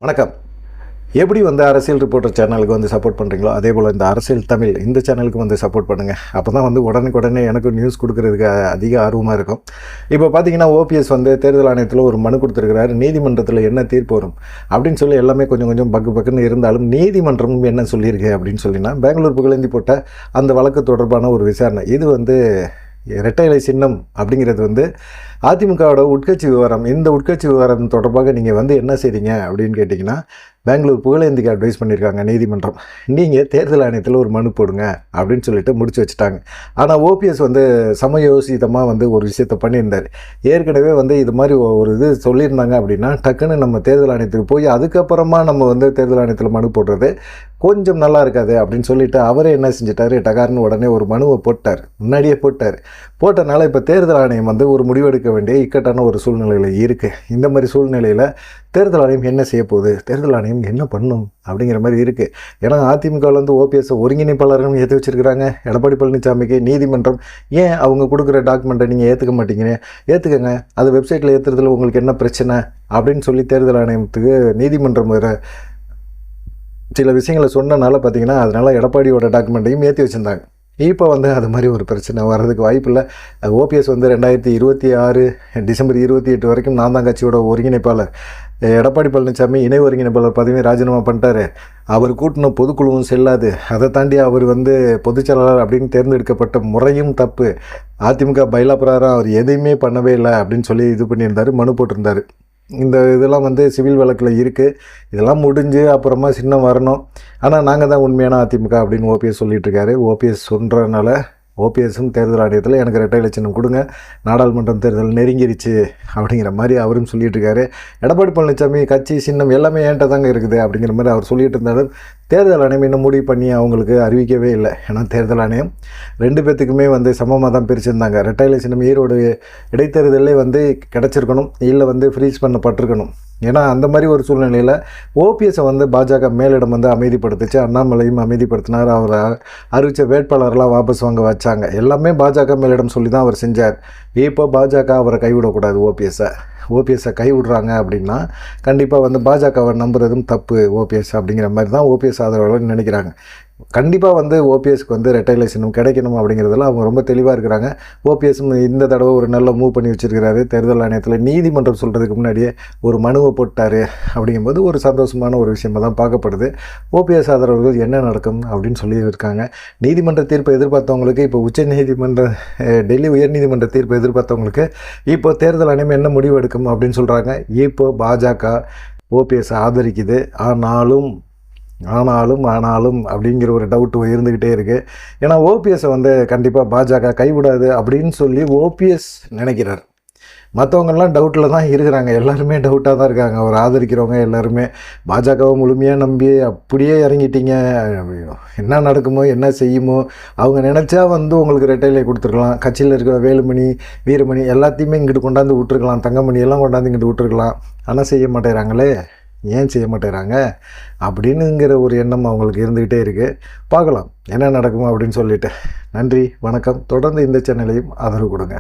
வணக்கம். எப்படி வந்து அரசியல் ரிப்போர்ட்டர் சேனலுக்கு வந்து சப்போர்ட் பண்ணுறீங்களோ அதே போல் இந்த அரசியல் தமிழ் இந்த சேனலுக்கு வந்து சப்போர்ட் பண்ணுங்கள். அப்போ தான் வந்து உடனுக்குடனே எனக்கு நியூஸ் கொடுக்குறதுக்கு அதிக ஆர்வமாக இருக்கும். இப்போ பார்த்தீங்கன்னா ஓபிஎஸ் வந்து தேர்தல் ஆணையத்தில் ஒரு மனு கொடுத்துருக்கிறாரு. நீதிமன்றத்தில் என்ன தீர்ப்பு வரும் அப்படின்னு சொல்லி எல்லாமே கொஞ்சம் கொஞ்சம் பக்குன்னு இருந்தாலும் நீதிமன்றம் என்ன சொல்லியிருக்கு அப்படின்னு சொல்லினா பெங்களூர் புகழேந்தி போட்ட அந்த வழக்கு தொடர்பான ஒரு விசாரணை. இது வந்து இரட்டை இலை சின்னம் அப்படிங்கிறது வந்து அதிமுகவோட உட்கட்சி விவகாரம். இந்த உட்கட்சி விவகாரம் தொடர்பாக நீங்கள் வந்து என்ன செய்றீங்க அப்படின்னு கேட்டிங்கன்னா, பெங்களூர் புகழேந்திக்கு அட்வைஸ் பண்ணியிருக்காங்க நீதிமன்றம். நீங்கள் தேர்தல் ஆணையத்தில் ஒரு மனு போடுங்க அப்படின்னு சொல்லிட்டு முடிச்சு வச்சுட்டாங்க. ஆனால் ஓபிஎஸ் வந்து சமயோசிதமாக வந்து ஒரு விஷயத்தை பண்ணியிருந்தார். ஏற்கனவே வந்து இது மாதிரி ஒரு இது சொல்லியிருந்தாங்க அப்படின்னா டக்குன்னு நம்ம தேர்தல் ஆணையத்துக்கு போய் அதுக்கப்புறமா நம்ம வந்து தேர்தல் ஆணையத்தில் மனு போடுறது கொஞ்சம் நல்லா இருக்காது அப்படின்னு சொல்லிட்டு அவரே என்ன செஞ்சிட்டாரு, டகார்னு உடனே ஒரு மனுவை போட்டார். முன்னாடியே போட்டனால இப்போ தேர்தல் ஆணையம் வந்து ஒரு முடிவெடுக்க வேண்டிய இக்கட்டான ஒரு சூழ்நிலையில் இருக்குது. இந்த மாதிரி சூழ்நிலையில் தேர்தல் ஆணையம் என்ன செய்ய போகுது, தேர்தல் ஆணையம் என்ன பண்ணும் அப்படிங்கிற மாதிரி இருக்குது. ஏன்னா அதிமுகவில் வந்து ஓபிஎஸ் ஒருங்கிணைப்பாளர்கள் ஏற்றி வச்சுருக்கிறாங்க. எடப்பாடி பழனிசாமிக்கு நீதிமன்றம் ஏன் அவங்க கொடுக்குற டாக்குமெண்ட்டை நீங்கள் ஏற்றுக்க மாட்டீங்க, ஏற்றுக்கங்க, அது வெப்சைட்டில் ஏற்றுறதுல உங்களுக்கு என்ன பிரச்சனை அப்படின்னு சொல்லி தேர்தல் ஆணையத்துக்கு நீதிமன்றம் வேறு சில விஷயங்களை சொன்னனால பார்த்தீங்கன்னா அதனால் எடப்பாடியோட டாக்குமெண்ட்டையும் ஏற்றி வச்சுருந்தாங்க. இப்போ வந்து அது மாதிரி ஒரு பிரச்சனை வர்றதுக்கு வாய்ப்பு இல்லை. ஓபிஎஸ் வந்து 2026 டிசம்பர் 28 வரைக்கும் நான் தான் கட்சியோட ஒருங்கிணைப்பாளர். எடப்பாடி பழனிசாமி இணை ஒருங்கிணைப்பாளர் பதவியை ராஜினாமா பண்ணிட்டாரு. அவர் கூட்டின பொதுக்குழுவும் செல்லாது. அதை தாண்டி அவர் வந்து பொதுச்செயலாளர் அப்படின்னு தேர்ந்தெடுக்கப்பட்ட முறையும் தப்பு. அதிமுக பைலா பிரகாரம் அவர் எதையுமே பண்ணவே இல்லை அப்படின்னு சொல்லி இது பண்ணியிருந்தார், மனு போட்டிருந்தார். இந்த இதெல்லாம் வந்து சிவில் வழக்கில் இருக்குது. இதெல்லாம் முடிஞ்சு அப்புறமா சின்னம் வரணும். ஆனால் நாங்கள் தான் உண்மையான அதிமுக அப்படின்னு ஓபிஎஸ் சொல்லிகிட்ருக்காரு. ஓபிஎஸ் சொல்கிறனால ஓபிஎஸும் தேர்தல் ஆணையத்தில் எனக்கு இரட்டை இலை சின்னம் கொடுங்க, நாடாளுமன்றம் தேர்தல் நெருங்கிருச்சு அப்படிங்கிற மாதிரி அவரும் சொல்லிகிட்டு இருக்காரு. எடப்பாடி பழனிசாமி கட்சி சின்னம் எல்லாமே ஏன்ட்ட தாங்க இருக்குது அப்படிங்கிற மாதிரி அவர் சொல்லிகிட்டு இருந்தாலும் தேர்தல் ஆணையம் இன்னும் முடிவு பண்ணி அவங்களுக்கு அறிவிக்கவே இல்லை. ஏன்னா தேர்தல் ஆணையம் 2 பேர்த்துக்குமே வந்து சமமாக தான் பிரிச்சிருந்தாங்க. இரட்டை இலை சின்னம் ஈரோடு இடைத்தேர்தலே வந்து கிடச்சிருக்கணும், இல்லை வந்து ஃப்ரீஸ் பண்ணப்பட்டிருக்கணும். ஏன்னா அந்த மாதிரி ஒரு சூழ்நிலையில் ஓபிஎஸை வந்து பாஜக மேலிடம் வந்து அமைதிப்படுத்துச்சு. அண்ணாமலையும் அமைதிப்படுத்தினார். அவர் அறிவித்த வேட்பாளரெலாம் வாபஸ் வாங்க வச்சாங்க. எல்லாமே பாஜக மேலிடம் சொல்லி தான் அவர் செஞ்சார். இப்போ பாஜக அவரை கைவிடக்கூடாது. ஓபிஎஸ்ஸை கைவிடுறாங்க அப்படின்னா கண்டிப்பாக வந்து பாஜகவை நம்புறதும் தப்பு ஓபிஎஸ் அப்படிங்கிற மாதிரி தான் ஓபிஎஸ் ஆதரவாளர் நினைக்கிறாங்க. கண்டிப்பாக வந்து ஓபிஎஸ்க்கு வந்து இரட்டை இலை சின்னம் கிடைக்கணும் அப்படிங்கிறதுல அவங்க ரொம்ப தெளிவாக இருக்கிறாங்க. ஓபிஎஸும் இந்த தடவை ஒரு நல்ல மூவ் பண்ணி வச்சுருக்கிறாரு. தேர்தல் ஆணையத்தில் நீதிமன்றம் சொல்கிறதுக்கு முன்னாடியே ஒரு மனுவை போட்டார். அப்படிங்கும்போது ஒரு சந்தோஷமான ஒரு விஷயமாக தான் பார்க்கப்படுது. ஓபிஎஸ் ஆதரவுகள் என்ன நடக்கும் அப்படின்னு சொல்லியிருக்காங்க. நீதிமன்ற தீர்ப்பை எதிர்பார்த்தவங்களுக்கு இப்போ டெல்லி உயர்நீதிமன்ற தீர்ப்பை எதிர்பார்த்தவங்களுக்கு இப்போ தேர்தல் ஆணையம் என்ன முடிவு எடுக்கும் அப்படின்னு சொல்கிறாங்க. இப்போ பாஜக ஓபிஎஸ் ஆதரிக்குது. ஆனாலும் அப்படிங்கிற ஒரு டவுட் இருந்துக்கிட்டே இருக்குது. ஏன்னா ஓபிஎஸ்ஸை வந்து கண்டிப்பாக பாஜக கைவிடாது அப்படின்னு சொல்லி ஓபிஎஸ் நினைக்கிறார். மற்றவங்கெல்லாம் டவுட்டில் தான் இருக்கிறாங்க. எல்லாருமே டவுட்டாக தான் இருக்காங்க. அவர் ஆதரிக்கிறவங்க எல்லாருமே பாஜகவை முழுமையாக நம்பி அப்படியே இறங்கிட்டீங்க. என்ன நடக்குமோ என்ன செய்யுமோ அவங்க நினச்சா வந்து உங்களுக்கு இரட்டை இலை கொடுத்துருக்கலாம். கட்சியில் இருக்கிற வேலுமணி, வீரமணி எல்லாத்தையுமே இங்கிட்டு கொண்டாந்து விட்டுருக்கலாம். தங்கமணி எல்லாம் கொண்டாந்து இங்கிட்டு விட்டுருக்கலாம். ஆனால் செய்ய மாட்டேறாங்களே, ஏன் செய்ய மாட்டேறாங்க அப்படின்னுங்கிற ஒரு எண்ணம் அவங்களுக்கு இருந்துக்கிட்டே இருக்குது. பார்க்கலாம் என்ன நடக்கும் அப்படின்னு சொல்லிட்டு. நன்றி, வணக்கம். தொடர்ந்து இந்த சேனலையும் ஆதரவு கொடுங்க.